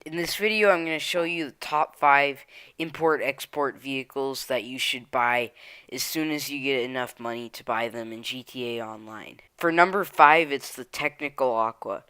In this video, I'm going to show you the top 5 import-export vehicles that you should buy as soon as you get enough money to buy them in GTA Online. For number 5, it's the Technical Aqua.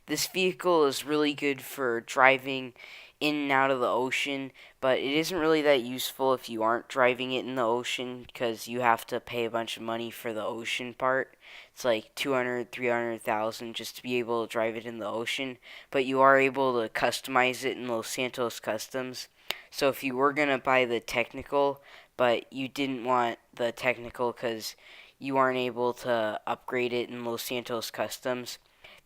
This vehicle is really good for driving in and out of the ocean, but it isn't really that useful if you aren't driving it in the ocean because you have to pay a bunch of money for the ocean part. It's like 200, 300,000 just to be able to drive it in the ocean, but you are able to customize it in Los Santos Customs. So if you were going to buy the technical, but you didn't want the technical because you aren't able to upgrade it in Los Santos Customs,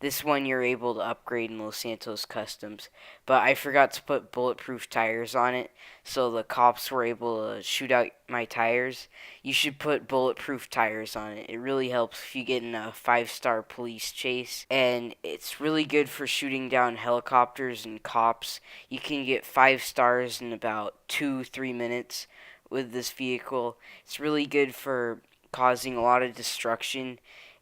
this one you're able to upgrade in Los Santos Customs, but I forgot to put bulletproof tires on it, so the cops were able to shoot out my tires. You should put bulletproof tires on it. It really helps if you get in a 5-star police chase, and it's really good for shooting down helicopters and cops. You can get 5 stars in about 2-3 minutes with this vehicle. It's really good for causing a lot of destruction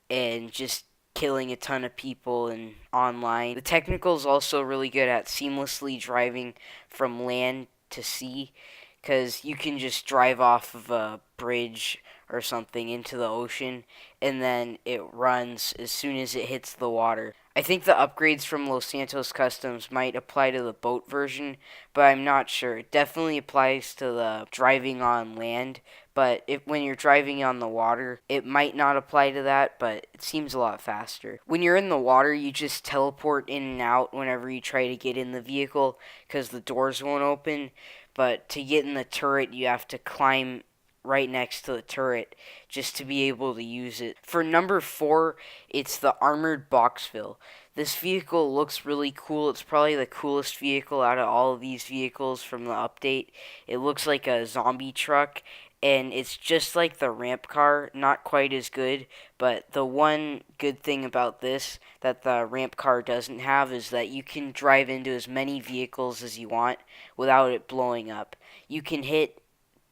and just killing a ton of people and online. The technical is also really good at seamlessly driving from land to sea because you can just drive off of a bridge or something into the ocean and then it runs as soon as it hits the water. I think the upgrades from Los Santos Customs might apply to the boat version, but I'm not sure. It definitely applies to the driving on land, but when you're driving on the water, it might not apply to that, but it seems a lot faster. When you're in the water, you just teleport in and out whenever you try to get in the vehicle because the doors won't open, but to get in the turret, you have to climb right next to the turret just to be able to use it. For number 4, it's the Armored Boxville. This vehicle looks really cool. It's probably the coolest vehicle out of all of these vehicles from the update. It looks like a zombie truck, and it's just like the ramp car, not quite as good, but the one good thing about this that the ramp car doesn't have is that you can drive into as many vehicles as you want without it blowing up. You can hit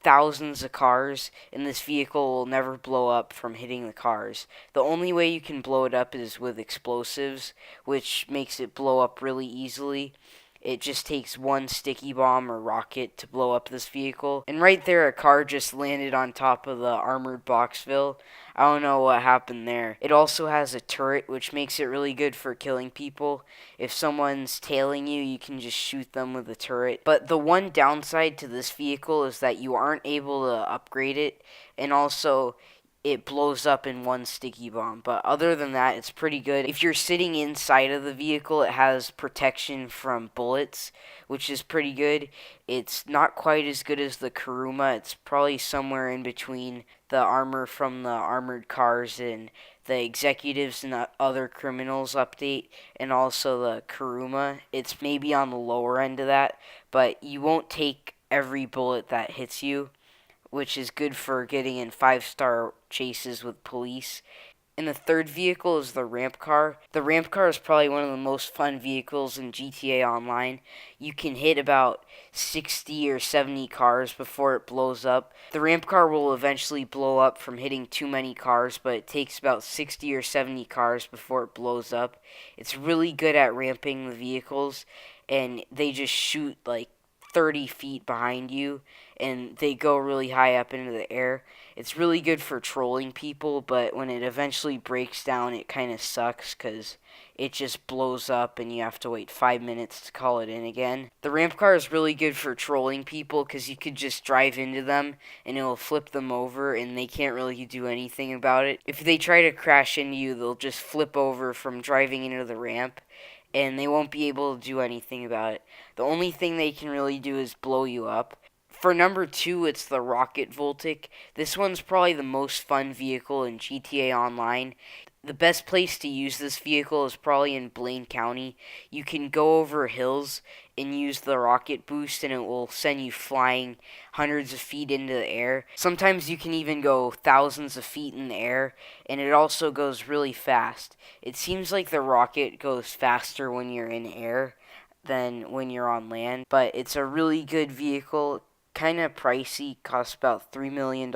thousands of cars, and this vehicle will never blow up from hitting the cars. The only way you can blow it up is with explosives, which makes it blow up really easily. It just takes one sticky bomb or rocket to blow up this vehicle. And right there, a car just landed on top of the armored Boxville. I don't know what happened there. It also has a turret, which makes it really good for killing people. If someone's tailing you, you can just shoot them with the turret. But the one downside to this vehicle is that you aren't able to upgrade it, and also it blows up in one sticky bomb. But other than that, it's pretty good. If you're sitting inside of the vehicle, it has protection from bullets, which is pretty good. It's not quite as good as the Kuruma. It's probably somewhere in between the armor from the armored cars and the executives and the other criminals update, and also the Kuruma. It's maybe on the lower end of that, but you won't take every bullet that hits you, which is good for getting in 5-star chases with police. And the third vehicle is the ramp car. The ramp car is probably one of the most fun vehicles in GTA Online. You can hit about 60 or 70 cars before it blows up. The ramp car will eventually blow up from hitting too many cars, but it takes about 60 or 70 cars before it blows up. It's really good at ramping the vehicles, and they just shoot like 30 feet behind you, and they go really high up into the air. It's really good for trolling people, but when it eventually breaks down, it kind of sucks because it just blows up and you have to wait 5 minutes to call it in again. The ramp car is really good for trolling people because you could just drive into them and it will flip them over and they can't really do anything about it. If they try to crash into you, they'll just flip over from driving into the ramp and they won't be able to do anything about it. The only thing they can really do is blow you up. For number 2, it's the Rocket Voltic. This one's probably the most fun vehicle in GTA Online. The best place to use this vehicle is probably in Blaine County. You can go over hills and use the rocket boost and it will send you flying hundreds of feet into the air. Sometimes you can even go thousands of feet in the air, and it also goes really fast. It seems like the rocket goes faster when you're in air than when you're on land, but it's a really good vehicle. kind of pricey, costs about $3 million.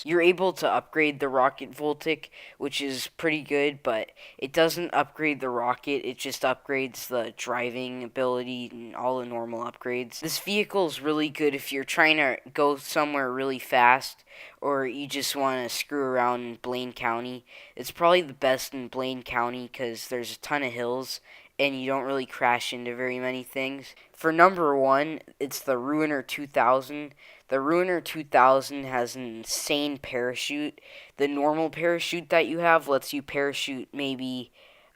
You're able to upgrade the rocket Voltic, which is pretty good, but it doesn't upgrade the rocket, it just upgrades the driving ability and all the normal upgrades. This vehicle is really good if you're trying to go somewhere really fast or you just want to screw around in Blaine County. It's probably the best in Blaine County because there's a ton of hills and you don't really crash into very many things. For number one, it's the Ruiner 2000. The Ruiner 2000 has an insane parachute. The normal parachute that you have lets you parachute maybe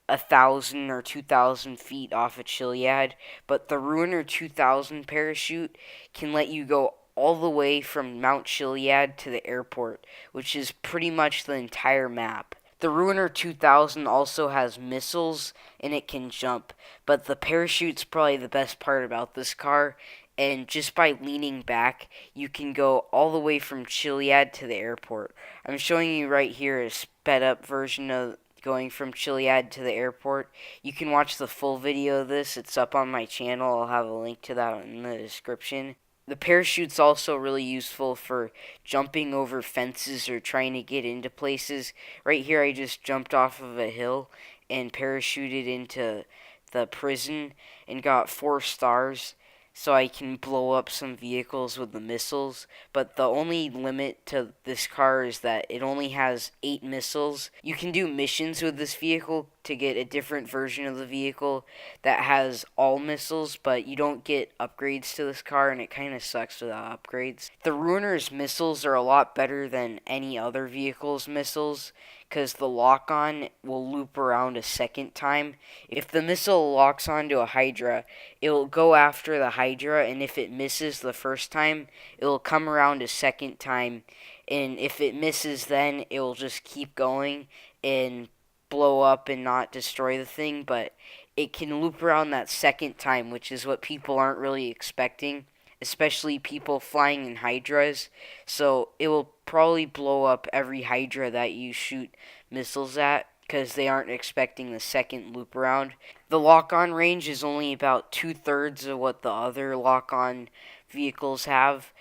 1,000 or 2,000 feet off of Chiliad, but the Ruiner 2000 parachute can let you go all the way from Mount Chiliad to the airport, which is pretty much the entire map. The Ruiner 2000 also has missiles and it can jump, but the parachute's probably the best part about this car. And just by leaning back, you can go all the way from Chiliad to the airport. I'm showing you right here a sped up version of going from Chiliad to the airport. You can watch the full video of this. It's up on my channel. I'll have a link to that in the description. The parachute's also really useful for jumping over fences or trying to get into places. Right here I just jumped off of a hill and parachuted into the prison and got 4 stars so I can blow up some vehicles with the missiles. But the only limit to this car is that it only has 8 missiles. You can do missions with this vehicle to get a different version of the vehicle that has all missiles, but you don't get upgrades to this car, and it kind of sucks without upgrades. The Ruiner's missiles are a lot better than any other vehicle's missiles because the lock-on will loop around a second time. If the missile locks onto a Hydra, it will go after the Hydra, and if it misses the first time, it will come around a second time, and if it misses then, it will just keep going and blow up and not destroy the thing, but it can loop around that second time, which is what people aren't really expecting, especially people flying in Hydras. So it will probably blow up every Hydra that you shoot missiles at because they aren't expecting the second loop around. The lock-on range is only about 2/3 of what the other lock-on vehicles have,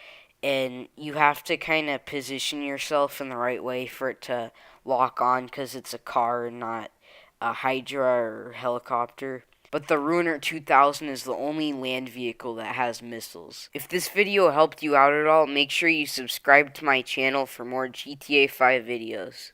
and you have to kind of position yourself in the right way for it to lock on because it's a car and not a Hydra or helicopter. But the Ruiner 2000 is the only land vehicle that has missiles. If this video helped you out at all, make sure you subscribe to my channel for more GTA 5 videos.